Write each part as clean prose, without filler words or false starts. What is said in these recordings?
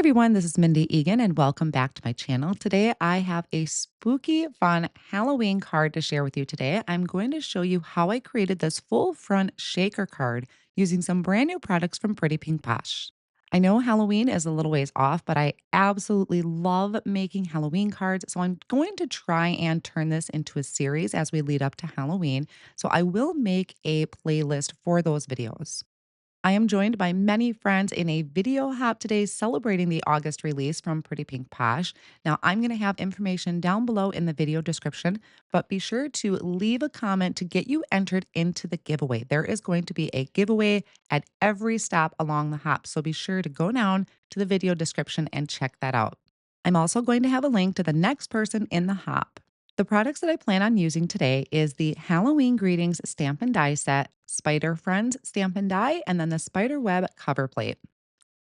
Everyone, this is Mindy Egan, and welcome back to my channel. Today, I have a spooky, fun Halloween card to share with you today. I'm going to show you how I created this full front shaker card using some brand new products from Pretty Pink Posh. I know Halloween is a little ways off, but I absolutely love making Halloween cards. So I'm going to try and turn this into a series as we lead up to Halloween. So I will make a playlist for those videos. I am joined by many friends in a video hop today celebrating the August release from Pretty Pink Posh. Now, I'm going to have information down below in the video description, but be sure to leave a comment to get you entered into the giveaway. There is going to be a giveaway at every stop along the hop, so be sure to go down to the video description and check that out. I'm also going to have a link to the next person in the hop. The products that I plan on using today is the Halloween Greetings Stamp and Die Set, Spider Friends Stamp and Die, and then the Spiderweb cover plate.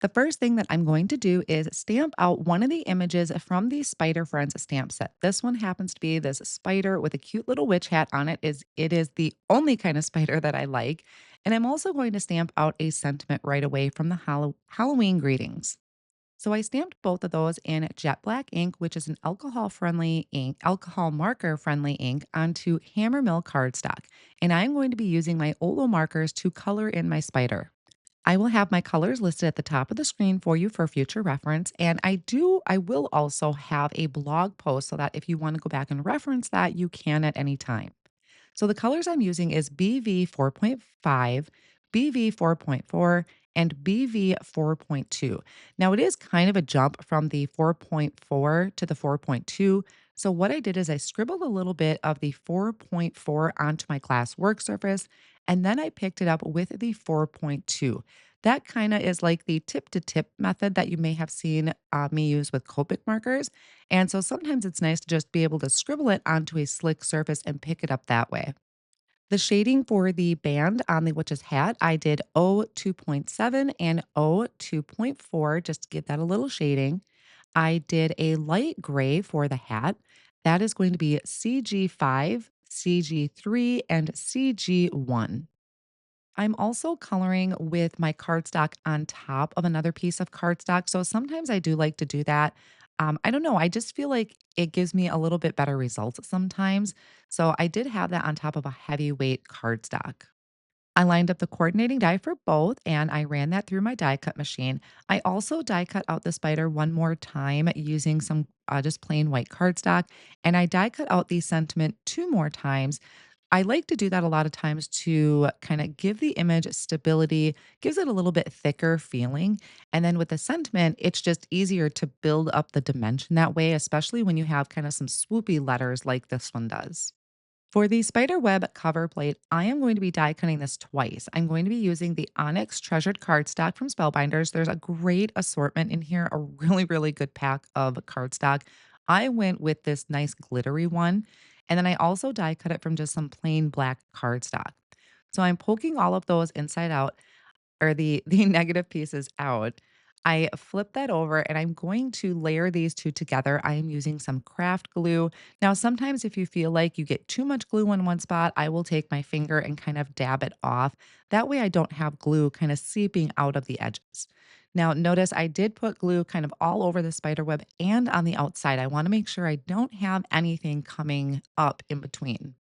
The first thing that I'm going to do is stamp out one of the images from the Spider Friends stamp set. This one happens to be this spider with a cute little witch hat on it. It is the only kind of spider that I like. And I'm also going to stamp out a sentiment right away from the Halloween greetings. So I stamped both of those in jet black ink, which is an alcohol marker friendly ink, onto Hammermill cardstock. And I'm going to be using my Olo markers to color in my spider. I will have my colors listed at the top of the screen for you for future reference. And I will also have a blog post so that if you want to go back and reference that, you can at any time. So the colors I'm using is BV 4.5, BV 4.4, and BV 4.2. Now it is kind of a jump from the 4.4 to the 4.2. So what I did is I scribbled a little bit of the 4.4 onto my class work surface, and then I picked it up with the 4.2. That kind of is like the tip to tip method that you may have seen me use with Copic markers. And so sometimes it's nice to just be able to scribble it onto a slick surface and pick it up that way. The shading for the band on the witch's hat, I did O 2.7 and O 2.4 just to give that a little shading. I did a light gray for the hat. That is going to be CG5, CG3, and CG1. I'm also coloring with my cardstock on top of another piece of cardstock. So sometimes I do like to do that. I don't know. I just feel like it gives me a little bit better results sometimes. So I did have that on top of a heavyweight cardstock. I lined up the coordinating die for both and I ran that through my die cut machine. I also die cut out the spider one more time using some just plain white cardstock. And I die cut out the sentiment two more times. I like to do that a lot of times to kind of give the image stability, gives it a little bit thicker feeling. And then with the sentiment, it's just easier to build up the dimension that way, especially when you have kind of some swoopy letters like this one does. For the spider web cover plate, I am going to be die cutting this twice. I'm going to be using the Onyx Treasured Cardstock from Spellbinders. There's a great assortment in here, a really, really good pack of cardstock. I went with this nice glittery one, and then I also die cut it from just some plain black cardstock. So I'm poking all of those inside out or the negative pieces out. I flip that over and I'm going to layer these two together. I am using some craft glue. Now, sometimes if you feel like you get too much glue in one spot, I will take my finger and kind of dab it off. That way I don't have glue kind of seeping out of the edges. Now, notice I did put glue kind of all over the spider web and on the outside. I want to make sure I don't have anything coming up in between.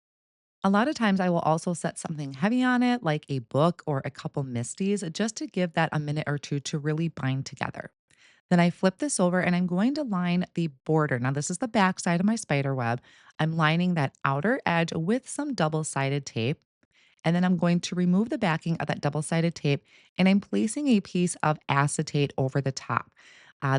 A lot of times I will also set something heavy on it, like a book or a couple misties, just to give that a minute or two to really bind together. Then I flip this over and I'm going to line the border. Now, this is the back side of my spider web. I'm lining that outer edge with some double sided tape. And then I'm going to remove the backing of that double sided tape and I'm placing a piece of acetate over the top.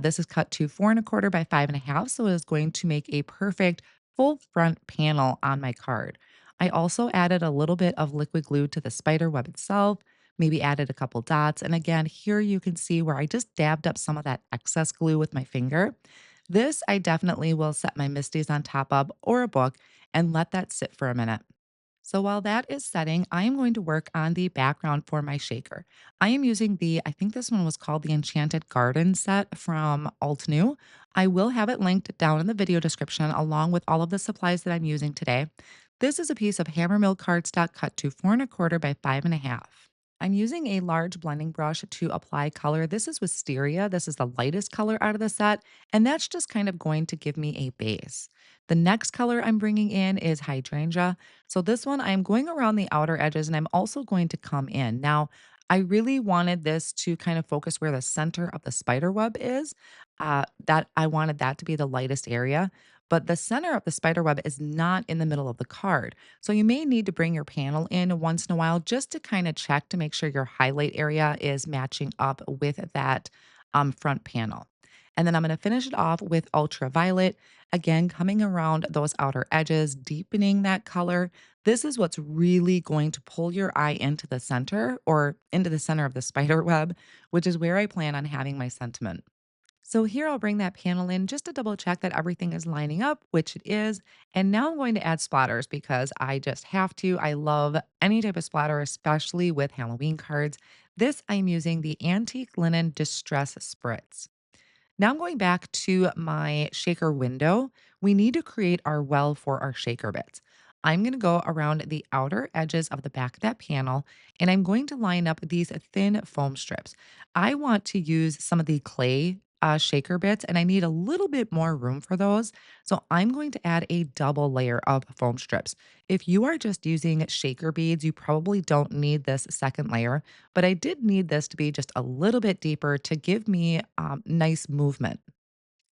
This is cut to 4 1/4 by 5 1/2, so it is going to make a perfect full front panel on my card. I also added a little bit of liquid glue to the spider web itself, maybe added a couple dots. And again, here you can see where I just dabbed up some of that excess glue with my finger. This I definitely will set my misties on top of or a book and let that sit for a minute. So while that is setting, I am going to work on the background for my shaker. I am using I think this one was called the Enchanted Garden set from Alt New. I will have it linked down in the video description along with all of the supplies that I'm using today. This is a piece of Hammermill cardstock cut to 4 1/4 by 5 1/2. I'm using a large blending brush to apply color. This is Wisteria. This is the lightest color out of the set, and that's just kind of going to give me a base. The next color I'm bringing in is Hydrangea. So this one, I'm going around the outer edges and I'm also going to come in. Now, I really wanted this to kind of focus where the center of the spider web is. That I wanted that to be the lightest area, but the center of the spider web is not in the middle of the card. So you may need to bring your panel in once in a while just to kind of check to make sure your highlight area is matching up with that front panel. And then I'm going to finish it off with ultraviolet, again, coming around those outer edges, deepening that color. This is what's really going to pull your eye into the center or into the center of the spider web, which is where I plan on having my sentiment. So here I'll bring that panel in just to double check that everything is lining up, which it is. And now I'm going to add splatters because I just have to. I love any type of splatter, especially with Halloween cards. This I'm using the Antique Linen Distress Spritz. Now I'm going back to my shaker window. We need to create our well for our shaker bits. I'm going to go around the outer edges of the back of that panel and I'm going to line up these thin foam strips. I want to use some of the clay shaker bits and I need a little bit more room for those. So I'm going to add a double layer of foam strips. If you are just using shaker beads, you probably don't need this second layer, but I did need this to be just a little bit deeper to give me nice movement.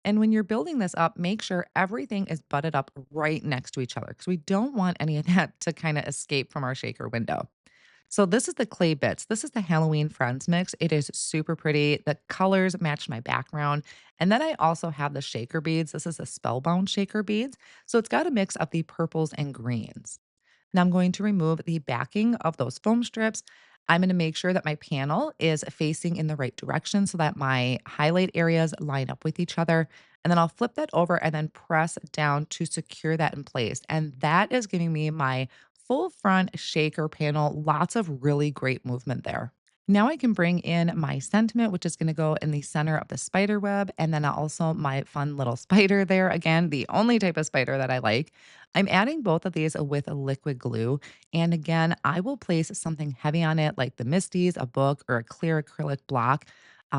And when you're building this up, make sure everything is butted up right next to each other because we don't want any of that to kind of escape from our shaker window. So this is the clay bits. This is the Halloween Friends mix. It is super pretty. The colors match my background. And then I also have the shaker beads. This is the Spellbound shaker beads. So it's got a mix of the purples and greens. Now I'm going to remove the backing of those foam strips. I'm going to make sure that my panel is facing in the right direction so that my highlight areas line up with each other. And then I'll flip that over and then press down to secure that in place. And that is giving me my full front shaker panel. Lots of really great movement there. Now I can bring in my sentiment, which is going to go in the center of the spider web, and then also my fun little spider there. Again, the only type of spider that I like. I'm adding both of these with a liquid glue. And again, I will place something heavy on it, like the Misty's, a book, or a clear acrylic block.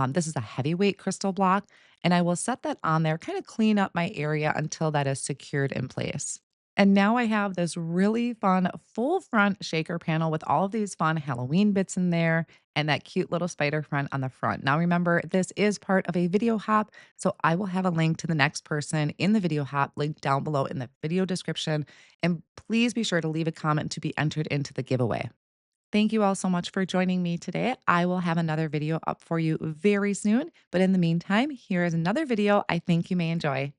This is a heavyweight crystal block. And I will set that on there, kind of clean up my area until that is secured in place. And now I have this really fun full front shaker panel with all of these fun Halloween bits in there and that cute little spider front on the front. Now, remember, this is part of a video hop. So I will have a link to the next person in the video hop linked down below in the video description. And please be sure to leave a comment to be entered into the giveaway. Thank you all so much for joining me today. I will have another video up for you very soon. But in the meantime, here is another video I think you may enjoy.